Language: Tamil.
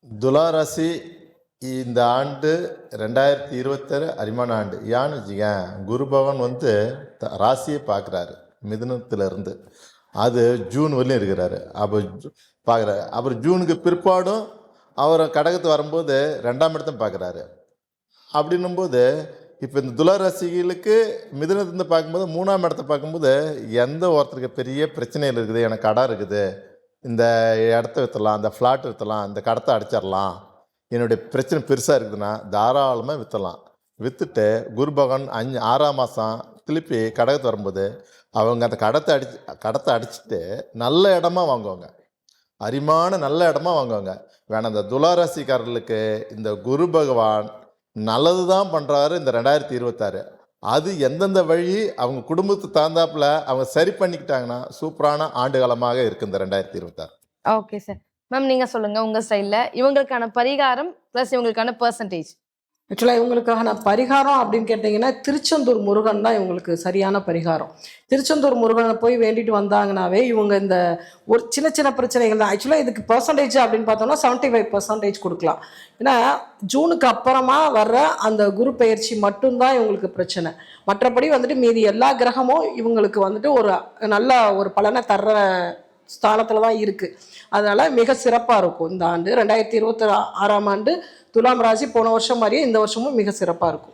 துலா ராசி இந்த ஆண்டு 2026 அரிமான ஆண்டு. ஏன்னு வச்சுக்கேன், குரு பகவான் வந்து ராசியை பார்க்குறாரு மிதுனத்திலிருந்து. அது ஜூன் வரலையும் இருக்கிறாரு. அப்போ பார்க்குறாரு. அப்புறம் ஜூனுக்கு பிற்பாடும் அவர் கடகத்து வரும்போது 2ஆம் இடத்தை பார்க்குறாரு. அப்படின்னும்போது இப்போ இந்த துலா ராசிகளுக்கு மிதுனத்திலிருந்து பார்க்கும்போது 3ஆம் இடத்தை பார்க்கும்போது எந்த ஒருத்தருக்கு பெரிய பிரச்சனைகள் இருக்குது, எனக்கு கடன் இருக்குது, இந்த இடத்த விற்றலாம், இந்த ஃப்ளாட் விற்றலாம், இந்த கடத்தை அடிச்சிடலாம், என்னுடைய பிரச்சனை பெருசாக இருக்குதுன்னா தாராளமாக விற்றலாம். விற்றுட்டு குரு பகவான் 6ஆம் மாதம் திருப்பி கடகத்து வரும்போது அவங்க அந்த கடத்தை அடிச்சுட்டு நல்ல இடமா வாங்குவாங்க, அரிமான நல்ல இடமா வாங்குவாங்க. வேணாம், இந்த துளாராசிக்காரர்களுக்கு இந்த குரு பகவான் நல்லது தான் பண்ணுறாரு இந்த 2026. அது எந்தெந்த வழி அவங்க குடும்பத்துக்கு தகுந்தாப்புல அவங்க சரி பண்ணிக்கிட்டாங்கன்னா சூப்பரான ஆண்டு காலமாக இருக்கு இந்த 2026. Okay sir. மேம் நீங்க சொல்லுங்க உங்க ஸ்டைல்ல இவங்களுக்கான பரிகாரம் பிளஸ் இவங்களுக்கான பெர்சன்டேஜ். ஆக்சுவலாக இவங்களுக்கான பரிகாரம் அப்படின்னு கேட்டிங்கன்னா திருச்செந்தூர் முருகன் தான் இவங்களுக்கு சரியான பரிகாரம். திருச்செந்தூர் முருகனை போய் வேண்டிட்டு வந்தாங்கனாவே இவங்க இந்த ஒரு சின்ன சின்ன பிரச்சனைகள் தான். ஆக்சுவலாக இதுக்கு பெர்சன்டேஜ் அப்படின்னு பார்த்தோம்னா 75% கொடுக்கலாம். ஏன்னா ஜூனுக்கு அப்புறமா வர்ற அந்த குரு பெயர்ச்சி மட்டும்தான் இவங்களுக்கு பிரச்சனை. மற்றபடி வந்துட்டு மீதி எல்லா கிரகமும் இவங்களுக்கு வந்துட்டு ஒரு நல்ல ஒரு பலனை தர்ற ஸ்தானத்தில் தான் இருக்குது. அதனால் மிக சிறப்பாக இருக்கும் இந்த ஆண்டு. 2026ஆம் ஆண்டு துலாம் ராசி போன வருஷம் மாதிரியே இந்த வருஷமும் மிக சிறப்பாக இருக்கும்.